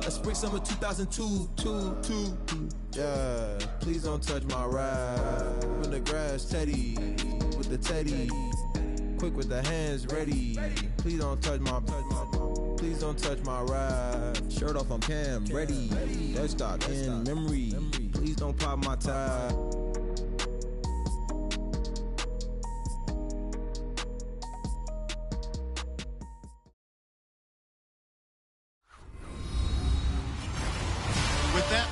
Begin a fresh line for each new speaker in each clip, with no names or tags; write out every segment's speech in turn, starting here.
That's spring summer 2002. Yeah, please don't touch my ride. In the grass, Teddy, with the Teddy. Quick with the hands ready. Please don't touch my ride. Shirt off on cam, ready. Let's start in memory. Please don't pop my tie.
With that,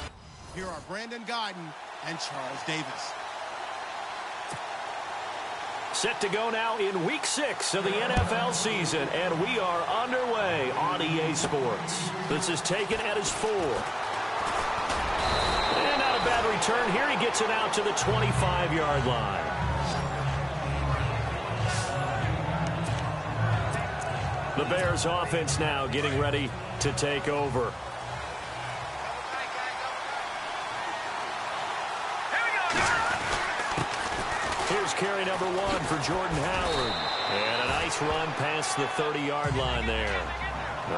here are Brandon Guyton and Charles Davis.
Set to go now in Week 6 of the NFL season, and we are underway on EA Sports. This is taken at his 4. And not a bad return here. He gets it out to the 25-yard line. The Bears offense now getting ready to take over. Here's carry number 1 for Jordan Howard. And a nice run past the 30-yard line there.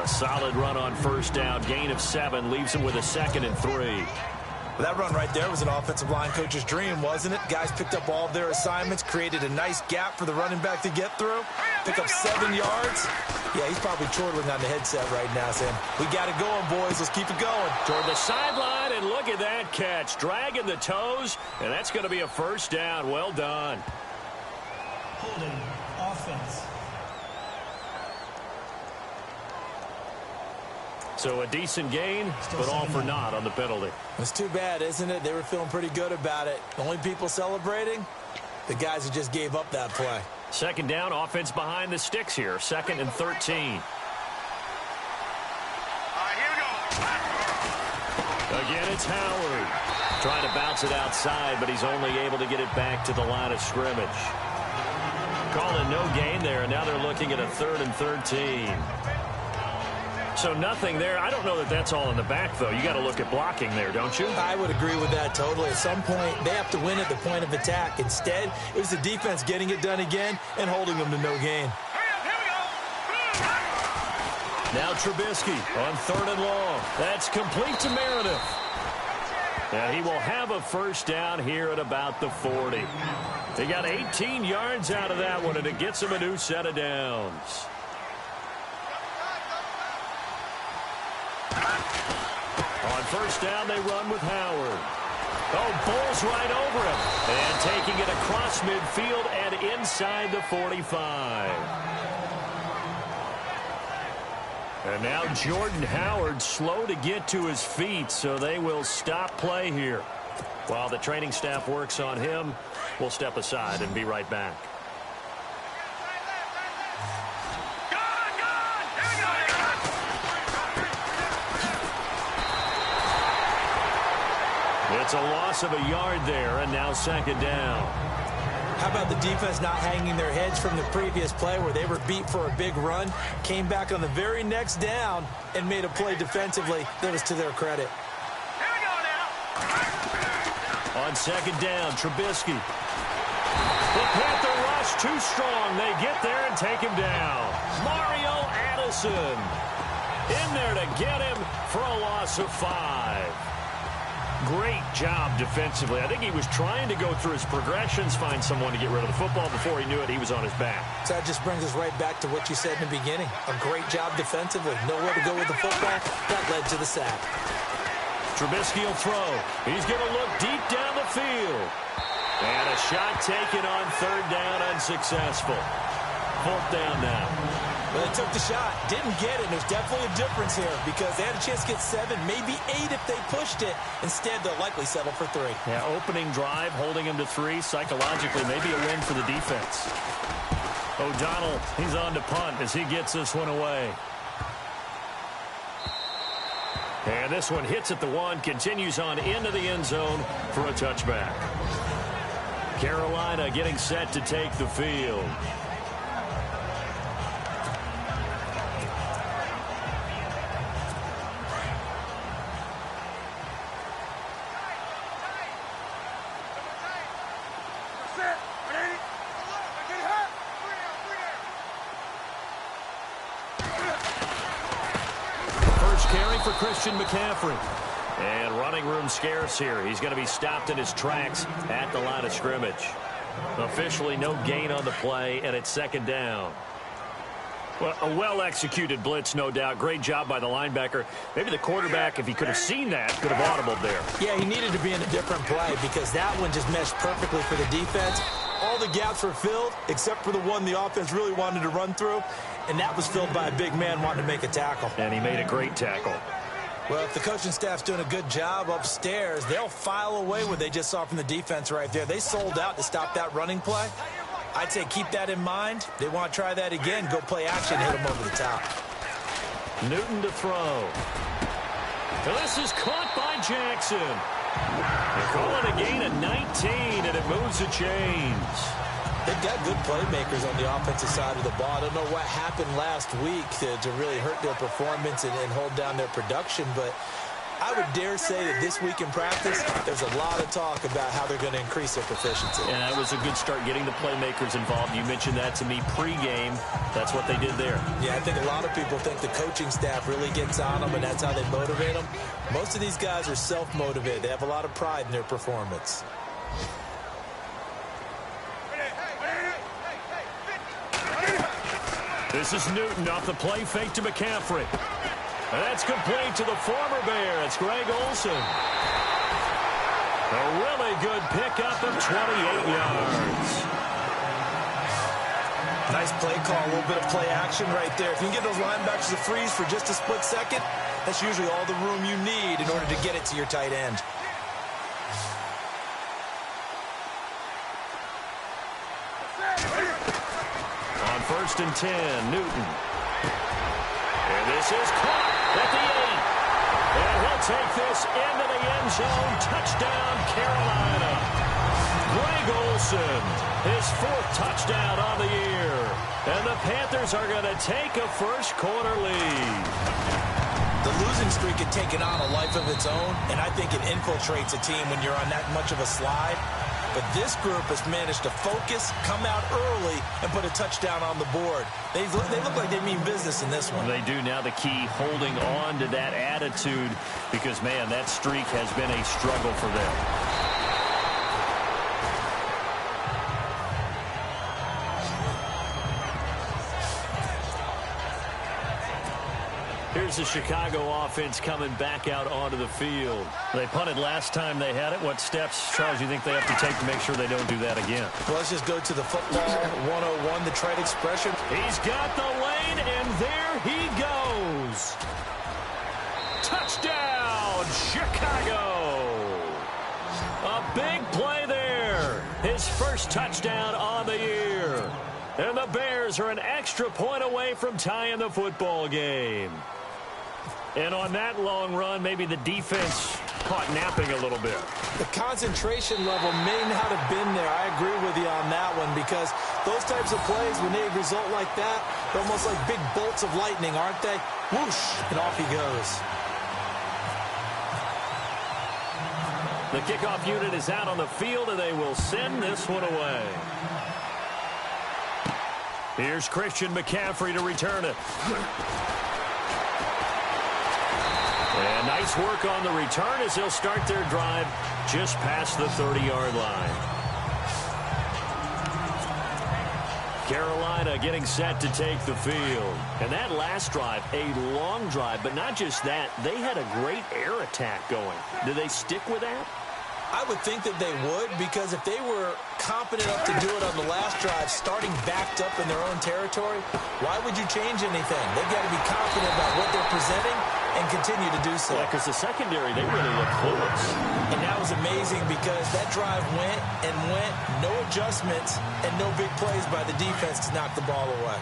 A solid run on first down. Gain of 7 leaves him with a 2nd and 3.
Well, that run right there was an offensive line coach's dream, wasn't it? Guys picked up all of their assignments, created a nice gap for the running back to get through. Pick up 7 yards. Yeah, he's probably chortling on the headset right now saying, we got it going, boys. Let's keep it going.
Toward the sideline, and look at that catch. Dragging the toes, and that's going to be a first down. Well done.
Holding offense.
So a decent gain, but all for naught on the penalty.
It's too bad, isn't it? They were feeling pretty good about it. The only people celebrating, the guys who just gave up that play.
Second down, offense behind the sticks here. 2nd and 13. Again, it's Howard. Trying to bounce it outside, but he's only able to get it back to the line of scrimmage. Calling no gain there, and now they're looking at a 3rd and 13. So nothing there. I don't know that that's all in the back, though. You got to look at blocking there, don't you?
I would agree with that totally. At some point, they have to win at the point of attack. Instead, it was the defense getting it done again and holding them to no gain.
Now Trubisky on 3rd and long. That's complete to Meredith. Now he will have a first down here at about the 40. They got 18 yards out of that one, and it gets them a new set of downs. On first down, they run with Howard. Oh, bowls right over him. And taking it across midfield and inside the 45. And now Jordan Howard slow to get to his feet, so they will stop play here. While the training staff works on him, we'll step aside and be right back. It's a loss of a yard there, and now 2nd down.
How about the defense not hanging their heads from the previous play where they were beat for a big run, came back on the very next down, and made a play defensively that was to their credit.
Here we go now. On 2nd down, Trubisky. The Panther rush too strong. They get there and take him down. Mario Addison in there to get him for a loss of 5. Great job defensively. I think he was trying to go through his progressions, find someone to get rid of the football. Before he knew it, he was on his back.
So that just brings us right back to what you said in the beginning. A great job defensively. Nowhere to go with the football. That led to the sack.
Trubisky will throw. He's going to look deep down the field. And a shot taken on 3rd down, unsuccessful. 4th down now.
Well, they took the shot, didn't get it. There's definitely a difference here because they had a chance to get 7, maybe 8 if they pushed it. Instead, they'll likely settle for 3.
Yeah, opening drive, holding him to 3. Psychologically, maybe a win for the defense. O'Donnell, he's on to punt as he gets this one away. And this one hits at the 1, continues on into the end zone for a touchback. Carolina getting set to take the field. for Christian McCaffrey. And running room scarce here. He's going to be stopped in his tracks at the line of scrimmage. Officially no gain on the play, and it's second down. Well, a well-executed blitz, no doubt. Great job by the linebacker. Maybe the quarterback, if he could have seen that, could have audibled there.
Yeah, he needed to be in a different play because that one just meshed perfectly for the defense. All the gaps were filled except for the one the offense really wanted to run through, and that was filled by a big man wanting to make a tackle.
And he made a great tackle.
Well, if the coaching staff's doing a good job upstairs, they'll file away what they just saw from the defense right there. They sold out to stop that running play. I'd say keep that in mind. They want to try that again. Go play action, hit them over the top.
Newton to throw. This is caught by Jackson. They call it a gain of 19, and it moves the chains.
They've got good playmakers on the offensive side of the ball. I don't know what happened last week to really hurt their performance and hold down their production, but I would dare say that this week in practice, there's a lot of talk about how they're going to increase their proficiency.
And that was a good start getting the playmakers involved. You mentioned that to me pregame. That's what they did there.
Yeah, I think a lot of people think the coaching staff really gets on them, and that's how they motivate them. Most of these guys are self-motivated. They have a lot of pride in their performance.
This is Newton off the play fake to McCaffrey. And that's complete to the former Bear. It's Greg Olsen. A really good pickup of 28 yards.
Nice play call, a little bit of play action right there. If you can get those linebackers to freeze for just a split second, that's usually all the room you need in order to get it to your tight end.
On 1st and 10, Newton. And this is caught at the 8. And he'll take this into the end zone. Touchdown, Carolina. Greg Olsen, his 4th touchdown on the year. And the Panthers are going to take a first-quarter lead.
The losing streak had taken on a life of its own, and I think it infiltrates a team when you're on that much of a slide. But this group has managed to focus, come out early, and put a touchdown on the board. They look like they mean business in this one.
They do. Now the key, holding on to that attitude, because, man, that streak has been a struggle for them. Here's the Chicago offense coming back out onto the field. They punted last time they had it. What steps, Charles, you think they have to take to make sure they don't do that again?
Well, let's just go to the football 101, the trite expression.
He's got the lane, and there he goes. Touchdown, Chicago. A big play there. His first touchdown on the year. And the Bears are an extra point away from tying the football game. And on that long run, maybe the defense caught napping a little bit.
The concentration level may not have been there. I agree with you on that one, because those types of plays, when they result like that, they're almost like big bolts of lightning, aren't they? Whoosh, and off he goes.
The kickoff unit is out on the field, and they will send this one away. Here's Christian McCaffrey to return it. And nice work on the return as they'll start their drive just past the 30-yard line. Carolina getting set to take the field. And that last drive, a long drive, but not just that, they had a great air attack going. Do they stick with that?
I would think that they would, because if they were confident enough to do it on the last drive, starting backed up in their own territory, why would you change anything? They've got to be confident about what they're presenting and continue to do so.
Yeah, because the secondary, they really look clueless.
And that was amazing, because that drive went and went, no adjustments, and no big plays by the defense to knock the ball away.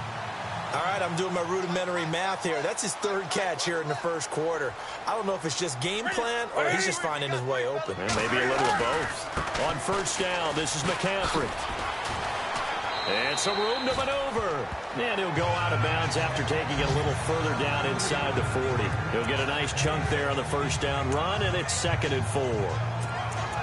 All right, I'm doing my rudimentary math here. That's his 3rd catch here in the first quarter. I don't know if it's just game plan or he's just finding his way open.
And maybe a little of both. On 1st down, this is McCaffrey. And some room to maneuver. And he'll go out of bounds after taking it a little further down inside the 40. He'll get a nice chunk there on the 1st down run, and it's 2nd and 4.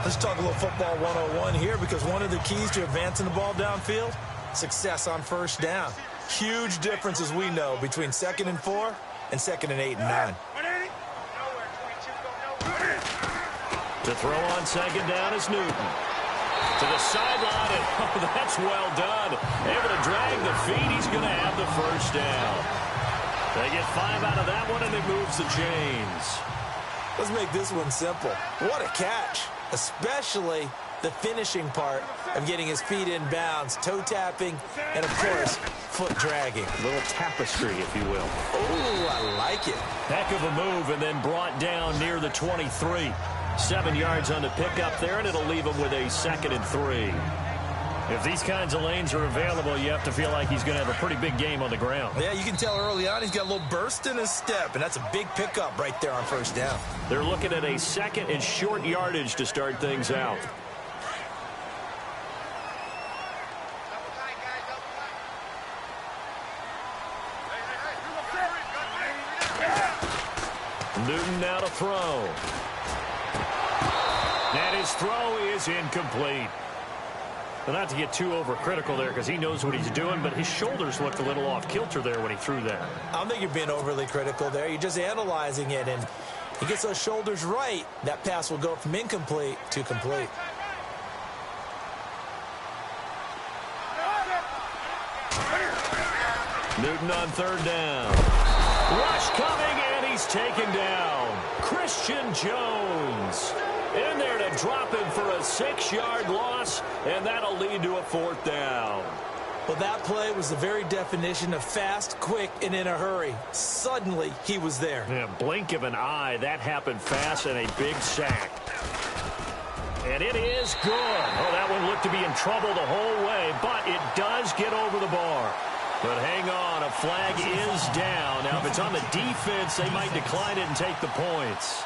Let's talk a little football 101 here, because one of the keys to advancing the ball downfield, success on 1st down. Huge difference, as we know, between 2nd and 4 and 2nd and 8 and 9.
To throw on second down is Newton. To the sideline, and oh, that's well done. Able to drag the feet. He's going to have the first down. They get 5 out of that one, and it moves the chains.
Let's make this one simple. What a catch, especially the finishing part of getting his feet in bounds, toe tapping, and, of course, foot dragging.
A little tapestry, if you will.
Oh, I like it.
Heck of a move, and then brought down near the 23. 7 yards on the pickup there, and it'll leave him with a 2nd and 3. If these kinds of lanes are available, you have to feel like he's going to have a pretty big game on the ground.
Yeah, you can tell early on he's got a little burst in his step, and that's a big pickup right there on first down.
They're looking at a 2nd and short yardage to start things out. Newton now to throw. And his throw is incomplete. Well, not to get too overcritical there because he knows what he's doing, but his shoulders looked a little off kilter there when he threw that.
I don't think you're being overly critical there. You're just analyzing it, and he gets those shoulders right. That pass will go from incomplete to complete.
Newton on 3rd down. Rush coming, and he's taken down. Christian Jones in there to drop him for a 6-yard loss, and that'll lead to a 4th down.
Well, that play was the very definition of fast, quick, and in a hurry. Suddenly, he was there.
Yeah, blink of an eye, that happened fast, and a big sack. And it is good. Oh, that one looked to be in trouble the whole way, but it does get over the bar. But hang on, a flag is down. Now, if it's on the defense, they might decline it and take the points.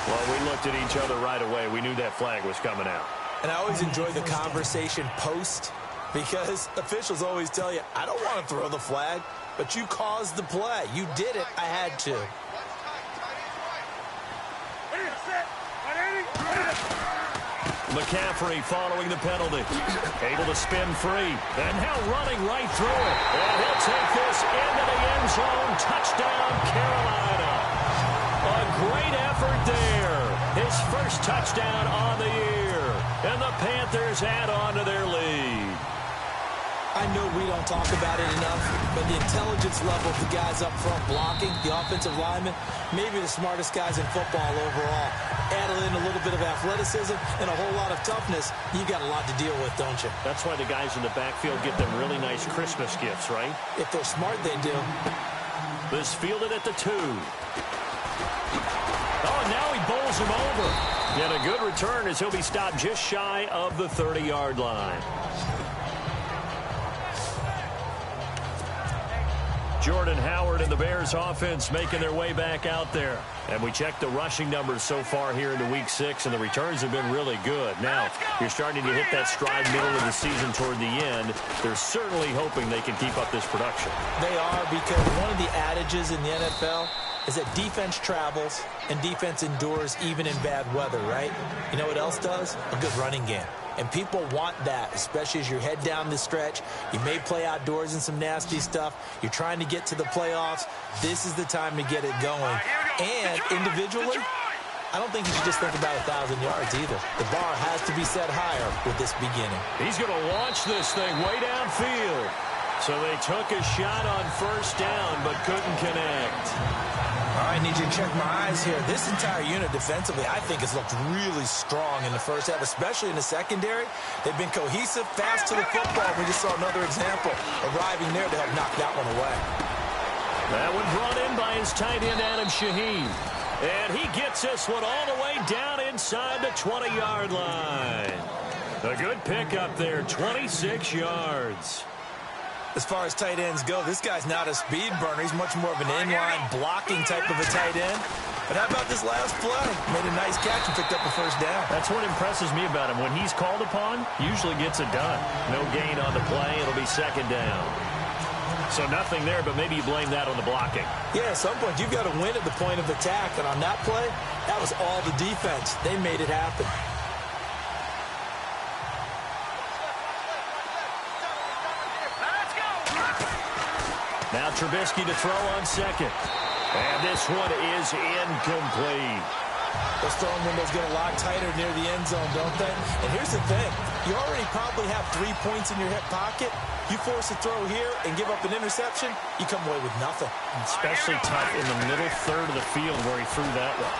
Well, we looked at each other right away. We knew that flag was coming out.
And I always enjoy the conversation post because officials always tell you, I don't want to throw the flag, but you caused the play. You did it. I had to.
McCaffrey following the penalty. Able to spin free. And now running right through it. And he'll take this into the end zone. Touchdown, Carolina. A great effort there. His first touchdown on the year. And the Panthers add on to their lead.
I know we don't talk about it enough, but the intelligence level of the guys up front blocking, the offensive linemen, maybe the smartest guys in football overall. Add in a little bit of athleticism and a whole lot of toughness, you got a lot to deal with, don't you?
That's why the guys in the backfield get them really nice Christmas gifts, right?
If they're smart, they do.
This fielded at the 2. Oh, and now he bowls him over. Yet a good return as he'll be stopped just shy of the 30-yard line. Jordan Howard and the Bears offense making their way back out there. And we checked the rushing numbers so far here into Week 6, and the returns have been really good. Now, you're starting to hit that stride middle of the season toward the end. They're certainly hoping they can keep up this production.
They are, because one of the adages in the NFL is that defense travels and defense endures even in bad weather, right? You know what else does? A good running game. And people want that, especially as you head down the stretch. You may play outdoors in some nasty stuff. You're trying to get to the playoffs. This is the time to get it going. And individually, I don't think you should just think about 1,000 yards either. The bar has to be set higher with this beginning.
He's going to launch this thing way downfield. So they took a shot on first down, but couldn't connect.
All right, I need you to check my eyes here. This entire unit defensively, I think, has looked really strong in the first half, especially in the secondary. They've been cohesive, fast to the football. We just saw another example arriving there to help knock that one away.
That one brought in by his tight end, Adam Shaheen. And he gets this one all the way down inside the 20-yard line. A good pickup there, 26 yards.
As far as tight ends go, this guy's not a speed burner. He's much more of an inline blocking type of a tight end. But how about this last play? Made a nice catch and picked up a first down.
That's what impresses me about him. When he's called upon, usually gets it done. No gain on the play. It'll be second down. So nothing there, but maybe you blame that on the blocking.
Yeah, at some point you've got to win at the point of attack. And on that play, that was all the defense. They made it happen.
Now Trubisky to throw on second. And this one is incomplete.
Those throwing windows get a lot tighter near the end zone, don't they? And here's the thing. You already probably have 3 points in your hip pocket. You force a throw here and give up an interception, you come away with nothing.
Especially tough in the middle third of the field where he threw that one.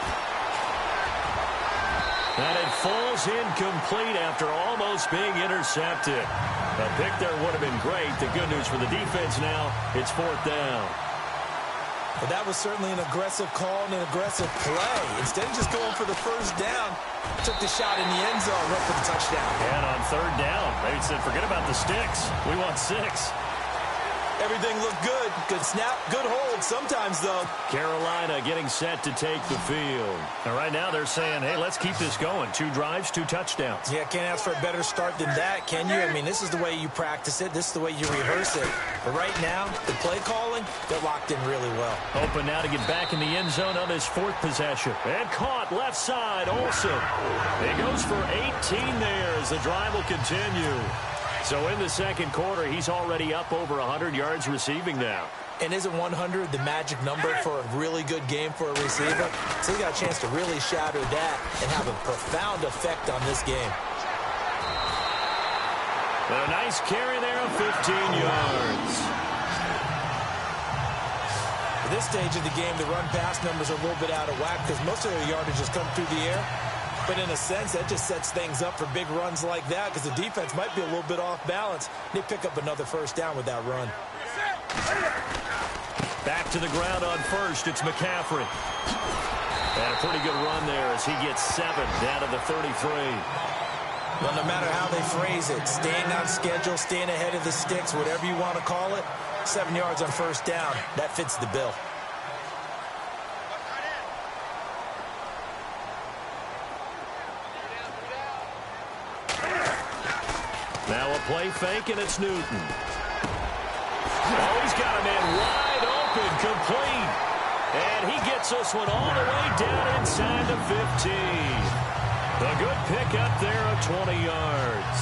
And it falls incomplete after almost being intercepted. A pick there would have been great. The good news for the defense now, it's 4th down.
But that was certainly an aggressive call and an aggressive play. Instead of just going for the first down, took the shot in the end zone, went for the touchdown.
And on 3rd down, they said, forget about the sticks. We want 6.
Everything looked good. Good snap, good hold. Sometimes, though.
Carolina getting set to take the field. And right now they're saying, hey, let's keep this going. 2 drives, 2 touchdowns.
Yeah, can't ask for a better start than that, can you? I mean, this is the way you practice it. This is the way you rehearse it. But right now, the play calling, they're locked in really well.
Open now to get back in the end zone on his 4th possession. And caught left side, Olsen. He goes for 18 there as the drive will continue. So in the 2nd quarter, he's already up over 100 yards receiving now.
And isn't 100 the magic number for a really good game for a receiver? So he got a chance to really shatter that and have a profound effect on this game.
A nice carry there of 15 yards.
At this stage of the game, the run-pass numbers are a little bit out of whack because most of their yardage has come through the air. But in a sense, that just sets things up for big runs like that because the defense might be a little bit off balance. They pick up another first down with that run.
Back to the ground on 1st. It's McCaffrey. And a pretty good run there as he gets 7 down to the 33.
Well, no matter how they phrase it, staying on schedule, staying ahead of the sticks, whatever you want to call it, 7 yards on first down, that fits the bill.
Now a play fake, and it's Newton. Oh, he's got a man wide open, complete. And he gets this one all the way down inside the 15. A good pickup there of 20 yards.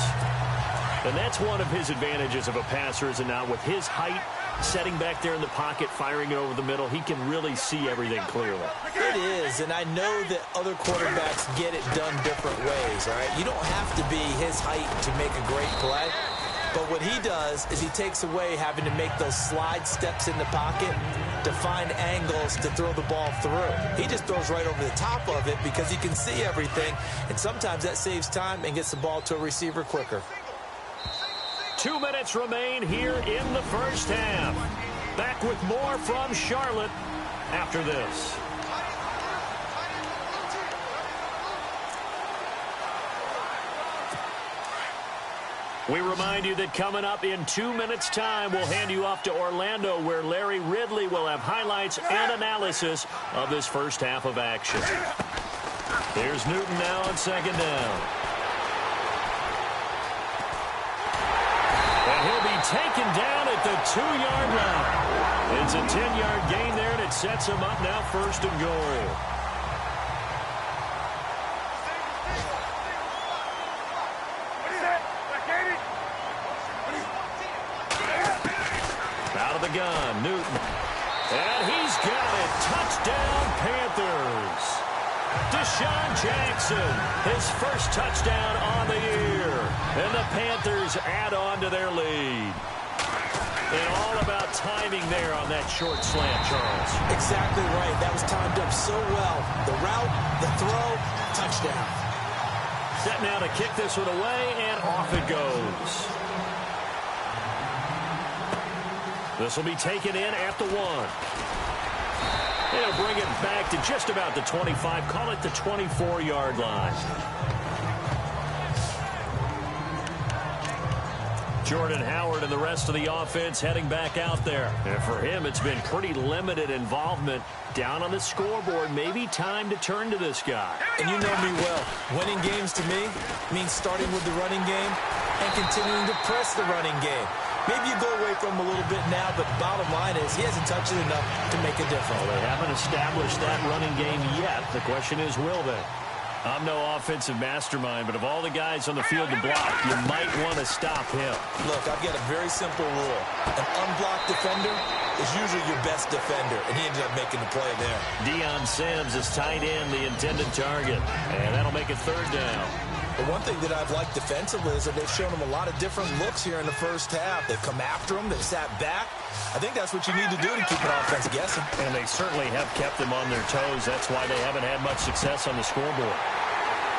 And that's one of his advantages of a passer, is it not? With his height, setting back there in the pocket, firing it over the middle, he can really see everything clearly.
It is, and I know that other quarterbacks get it done different ways, all right? You don't have to be his height to make a great play. But what he does is he takes away having to make those slide steps in the pocket to find angles to throw the ball through. He just throws right over the top of it because he can see everything, and sometimes that saves time and gets the ball to a receiver quicker.
2 minutes remain here in the first half. Back with more from Charlotte after this. We remind you that coming up in 2 minutes' time, we'll hand you off to Orlando, where Larry Ridley will have highlights and analysis of this first half of action. Here's Newton now on 2nd down. And he'll be taken down at the 2-yard line. It's a 10-yard gain there, and it sets him up now 1st and goal. Out of the gun, Newton. And he's got it. Touchdown, Panthers. Deshaun Jackson, his first touchdown on the year. And the Panthers add on to their lead. And all about timing there on that short slant, Charles.
Exactly right. That was timed up so well. The route, the throw, touchdown.
Set now to kick this one away, and off it goes. This will be taken in at the 1. They'll bring it back to just about the 25. Call it the 24-yard line. Jordan Howard and the rest of the offense heading back out there. And for him, it's been pretty limited involvement down on the scoreboard. Maybe time to turn to this guy.
And you know me well. Winning games to me means starting with the running game and continuing to press the running game. Maybe you go away from him a little bit now, but bottom line is he hasn't touched it enough to make a difference.
Well, they haven't established that running game yet. The question is, will they? I'm no offensive mastermind, but of all the guys on the field to block, you might want to stop him.
Look, I've got a very simple rule. An unblocked defender is usually your best defender, and he ended up making the play there.
Deion Sims is tight end, the intended target, and that'll make it third down.
But one thing that I've liked defensively is that they've shown him a lot of different looks here in the first half. They've come after him. They've sat back. I think that's what you need to do to keep an offense guessing.
And they certainly have kept them on their toes. That's why they haven't had much success on the scoreboard.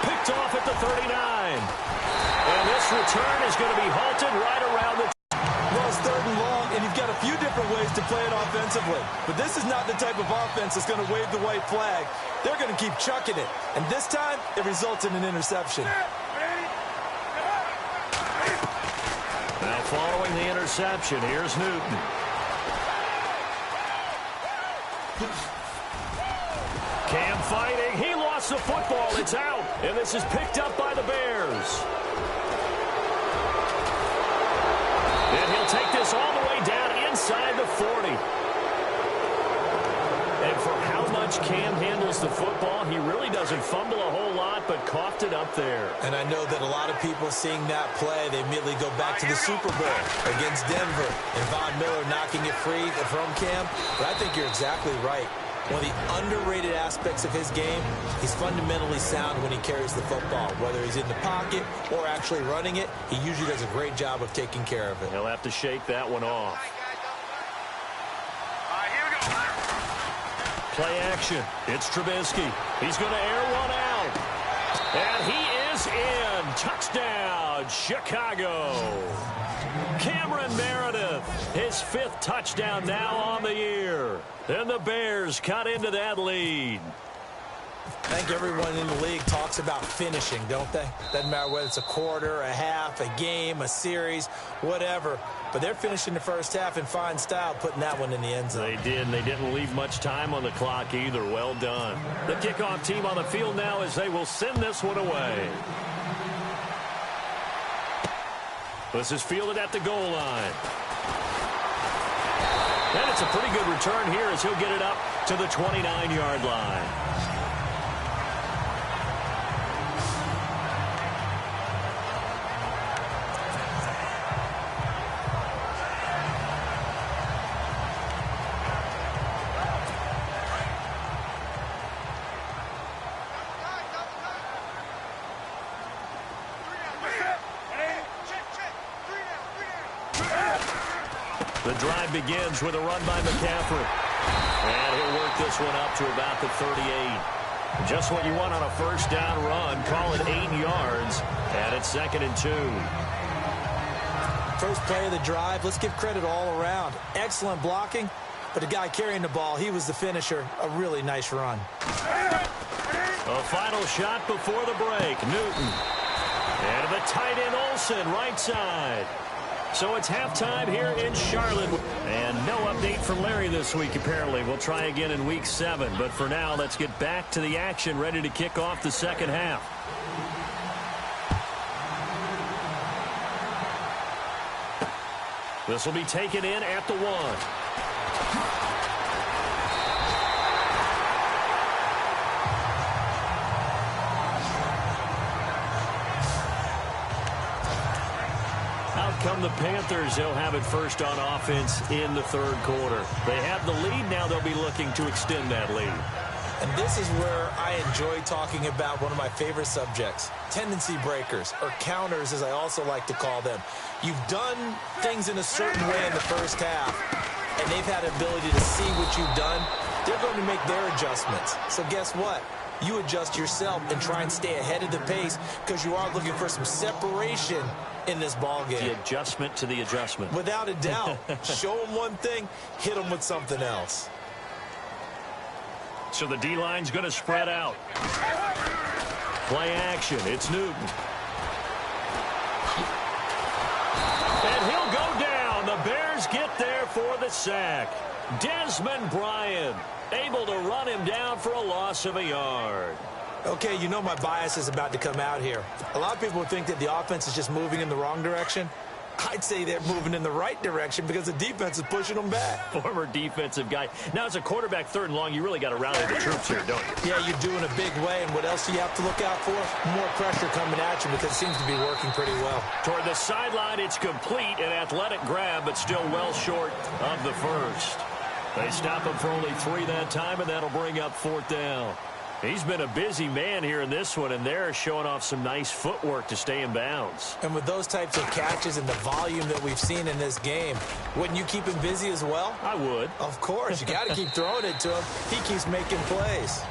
Picked off at the 39. And this return is going to be halted right around the...
Well, it's third and long, and you've got a few different ways to play it offensively. But this is not the type of offense that's going to wave the white flag. They're going to keep chucking it. And this time, it results in an interception.
Now following the interception, here's Newton. Cam fighting. He lost the football. It's out. And this is picked up by the Bears. And he'll take this all the way down inside the 40. And for how much Cam handles the football, he really doesn't fumble a whole lot, but coughed it up there.
And I know that a lot of people seeing that play, they immediately go back to the Super Bowl against Denver and Von Miller knocking it free from Cam. But I think you're exactly right. One of the underrated aspects of his game, he's fundamentally sound when he carries the football. Whether he's in the pocket or actually running it, he usually does a great job of taking care of it.
He'll have to shake that one off. Play action. It's Trubisky. He's going to air one out. And he is in. Touchdown, Chicago. Cameron Meredith, his 5th touchdown now on the year. And the Bears cut into that lead.
I think everyone in the league talks about finishing, don't they? Doesn't matter whether it's a quarter, a half, a game, a series, whatever. But they're finishing the first half in fine style, putting that one in the end zone.
They did, and they didn't leave much time on the clock either. Well done. The kickoff team on the field now as they will send this one away. This is fielded at the goal line. And it's a pretty good return here as he'll get it up to the 29-yard line. The drive begins with a run by McCaffrey. And he'll work this one up to about the 38. Just what you want on a first down run. Call it 8 yards. And it's 2nd and 2.
First play of the drive. Let's give credit all around. Excellent blocking. But the guy carrying the ball, he was the finisher. A really nice run.
A final shot before the break. Newton. And the tight end Olsen, right side. So it's halftime here in Charlotte. And no update from Larry this week, apparently. We'll try again in Week 7. But for now, let's get back to the action, ready to kick off the second half. This will be taken in at the 1. Come the Panthers, they'll have it first on offense in the third quarter. They have the lead. Now they'll be looking to extend that lead.
And this is where I enjoy talking about one of my favorite subjects, tendency breakers, or counters as I also like to call them. You've done things in a certain way in the first half, and they've had the ability to see what you've done. They're going to make their adjustments. So guess what? You adjust yourself and try and stay ahead of the pace because you are looking for some separation in this ball game.
The adjustment to the adjustment.
Without a doubt. Show them one thing, hit them with something else.
So the D-line's going to spread out. Play action. It's Newton. And he'll go down. The Bears get there for the sack. Desmond Bryant able to run him down for a loss of a yard.
Okay, you know my bias is about to come out here. A lot of people think that the offense is just moving in the wrong direction. I'd say they're moving in the right direction because the defense is pushing them back.
Former defensive guy. Now, as a quarterback, 3rd and long, you really got to rally the troops here, don't you?
Yeah, you're doing a big way, and what else do you have to look out for? More pressure coming at you because it seems to be working pretty well.
Toward the sideline, it's complete. An athletic grab, but still well short of the first. They stop him for only 3 that time, and that'll bring up 4th down. He's been a busy man here in this one, and they're showing off some nice footwork to stay in bounds.
And with those types of catches and the volume that we've seen in this game, wouldn't you keep him busy as well?
I would.
Of course. You got to keep throwing it to him. He keeps making plays.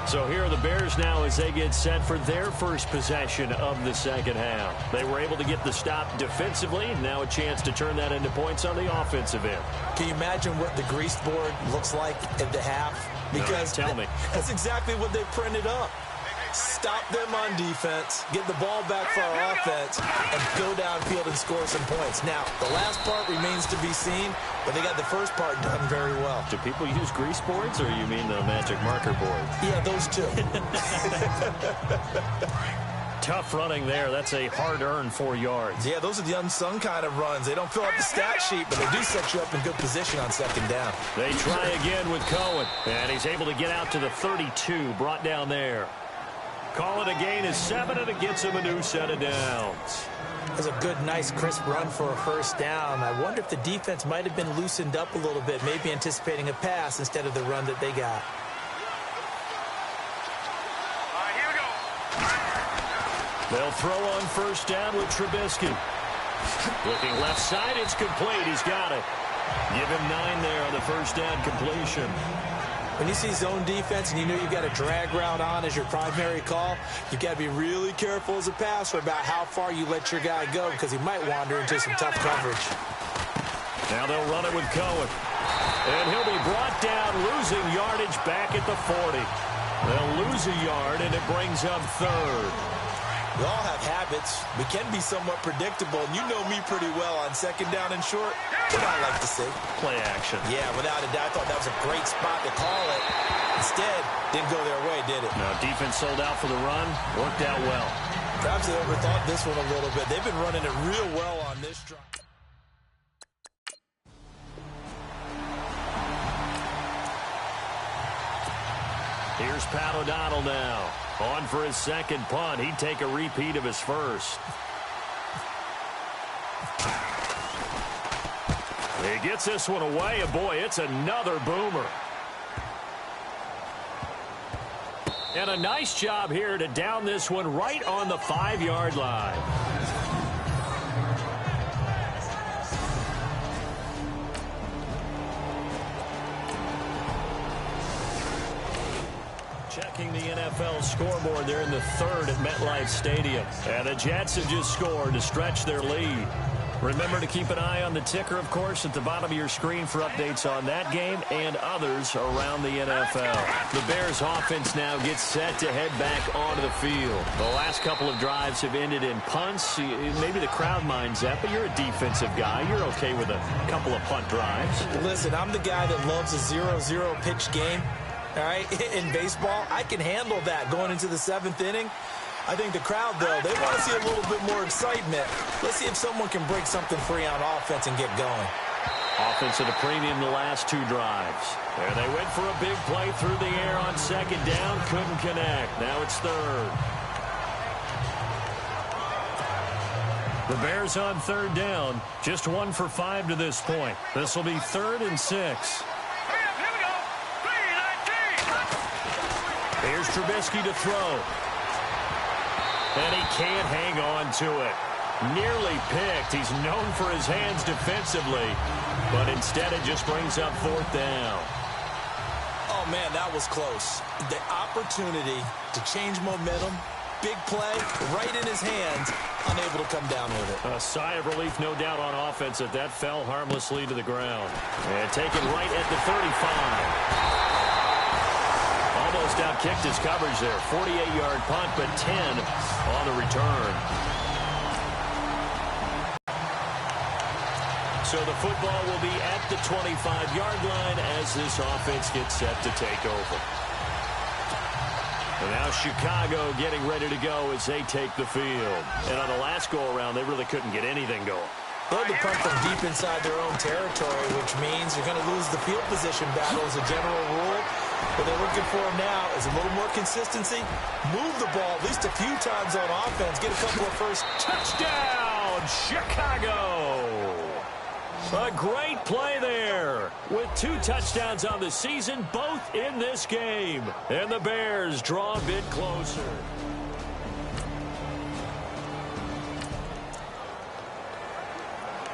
So here are the Bears now as they get set for their first possession of the second half. They were able to get the stop defensively. Now a chance to turn that into points on the offensive end.
Can you imagine what the grease board looks like at the half? Because
no, tell me.
That's exactly what they printed up. Stop them on defense, get the ball back for our offense, and go downfield and score some points. Now, the last part remains to be seen, but they got the first part done very well.
Do people use grease boards, or you mean the magic marker board?
Yeah, those two.
Tough running there. That's a hard-earned 4 yards.
Yeah, those are the unsung kind of runs. They don't fill out the stat sheet, but they do set you up in good position on 2nd down.
They try again with Cohen, and he's able to get out to the 32, brought down there. Call it a gain of 7, and it gets him a new set of downs.
That's a good, nice, crisp run for a 1st down. I wonder if the defense might have been loosened up a little bit, maybe anticipating a pass instead of the run that they got.
Here we go.
They'll throw on 1st down with Trubisky. Looking left side, it's complete. He's got it. Give him 9 there on the 1st down completion.
When you see zone defense and you know you've got a drag route on as your primary call, you've got to be really careful as a passer about how far you let your guy go because he might wander into some tough coverage.
Now they'll run it with Cohen. And he'll be brought down, losing yardage back at the 40. They'll lose a yard, and it brings up 3rd.
We all have habits. We can be somewhat predictable, and you know me pretty well on 2nd down and short. What I like to see.
Play action.
Yeah, without a doubt. I thought that was a great spot to call it. Instead, didn't go their way, did it?
No, defense sold out for the run. Worked out well.
Perhaps they overthought this one a little bit. They've been running it real well on this drive.
Here's Pat O'Donnell now. On for his 2nd punt. He'd take a repeat of his first. He gets this one away, and boy, it's another boomer. And a nice job here to down this one right on the 5-yard line. Checking the NFL scoreboard. They're in the 3rd at MetLife Stadium. And the Jets have just scored to stretch their lead. Remember to keep an eye on the ticker, of course, at the bottom of your screen for updates on that game and others around the NFL. The Bears offense now gets set to head back onto the field. The last couple of drives have ended in punts. Maybe the crowd minds that, but you're a defensive guy. You're okay with a couple of punt drives.
Listen, I'm the guy that loves a 0-0 pitch game. All right, in baseball, I can handle that going into the 7th inning. I think the crowd, though, they want to see a little bit more excitement. Let's see if someone can break something free on offense and get going.
Offense at a premium the last 2 drives. And they went for a big play through the air on 2nd down. Couldn't connect. Now it's 3rd. The Bears on 3rd down. Just 1 for 5 to this point. This will be 3rd and 6. Here's Trubisky to throw. And he can't hang on to it. Nearly picked. He's known for his hands defensively. But instead it just brings up 4th down.
Oh, man, that was close. The opportunity to change momentum, big play, right in his hands, unable to come down with it.
A sigh of relief, no doubt, on offense that fell harmlessly to the ground. And taken right at the 35. Almost outkicked his coverage there. 48-yard punt, but 10 on the return. So the football will be at the 25-yard line as this offense gets set to take over. And now Chicago getting ready to go as they take the field. And on the last go-around, they really couldn't get anything going.
They had to punt from deep inside their own territory, which means you're going to lose the field position battle as a general rule. What they're looking for now is a little more consistency. Move the ball at least a few times on offense. Get a couple of first.
Touchdown, Chicago! A great play there with 2 touchdowns on the season, both in this game. And the Bears draw a bit closer.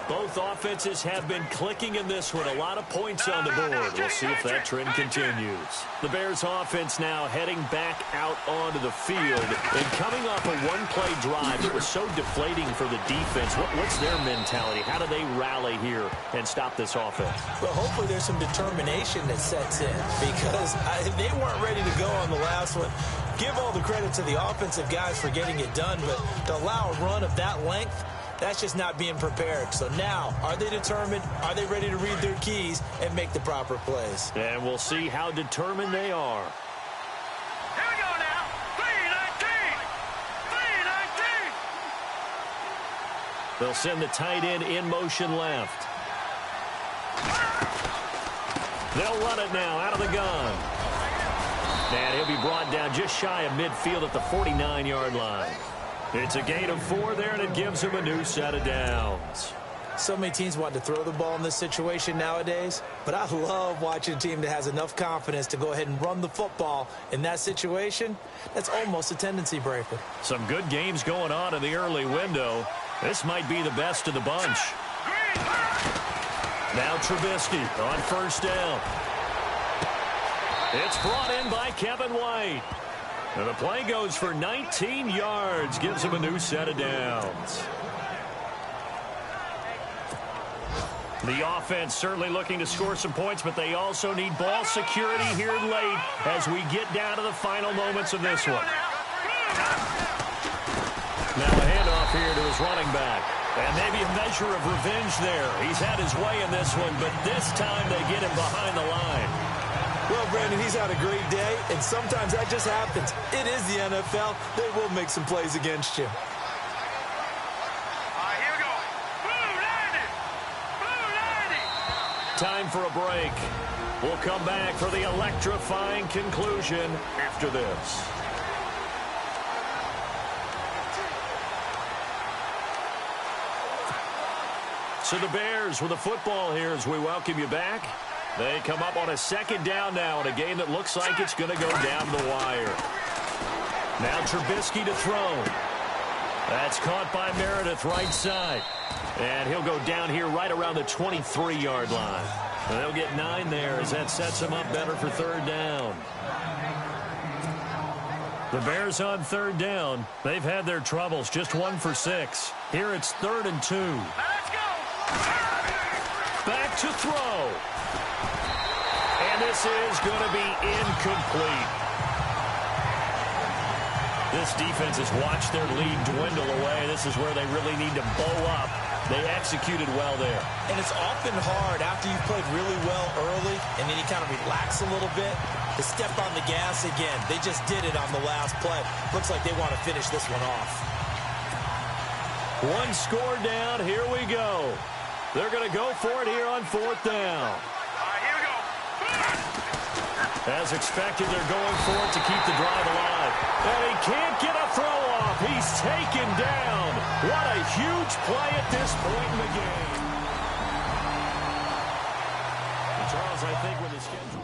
Both offenses have been clicking in this one. A lot of points on the board. We'll see if that trend continues. The Bears offense now heading back out onto the field. And coming off a one-play drive, it was so deflating for the defense. What's their mentality? How do they rally here and stop this offense?
Well, hopefully there's some determination that sets in because they weren't ready to go on the last one. Give all the credit to the offensive guys for getting it done, but to allow a run of that length, that's just not being prepared. So now, are they determined? Are they ready to read their keys and make the proper plays?
And we'll see how determined they are.
Here we go now. 3-19. 3-19.
They'll send the tight end in motion left. They'll run it now out of the gun. And he'll be brought down just shy of midfield at the 49-yard line. It's a gain of 4 there, and it gives him a new set of downs.
So many teams want to throw the ball in this situation nowadays, but I love watching a team that has enough confidence to go ahead and run the football in that situation. That's almost a tendency breaker.
Some good games going on in the early window. This might be the best of the bunch. Now Trubisky on first down. It's brought in by Kevin White. And the play goes for 19 yards, gives him a new set of downs. The offense certainly looking to score some points, but they also need ball security here late as we get down to the final moments of this one. Now a handoff here to his running back. And maybe a measure of revenge there. He's had his way in this one, but this time they get him behind the line.
Well, Brandon, he's had a great day, and sometimes that just happens. It is the NFL. They will make some plays against you.
Here we go. Blue 90. Blue 90.
Time for a break. We'll come back for the electrifying conclusion after this. So the Bears with the football here as we welcome you back. They come up on a second down now in a game that looks like it's going to go down the wire. Now Trubisky to throw. That's caught by Meredith right side. And he'll go down here right around the 23-yard line. And they'll get 9 there as that sets him up better for third down. The Bears on third down. They've had their troubles, just 1 for 6. Here it's 3rd and 2.
Let's go.
Back to throw. And this is going to be incomplete. This defense has watched their lead dwindle away. This is where they really need to bow up. They executed well there.
And it's often hard after you've played really well early and then you kind of relax a little bit to step on the gas again. They just did it on the last play. Looks like they want to finish this one off.
1 score down. Here we go. They're going to go for it here on 4th down.
Here we go.
As expected, they're going for it to keep the drive alive. And he can't get a throw off. He's taken down. What a huge play at this point in the game. And Charles, I think with the schedule.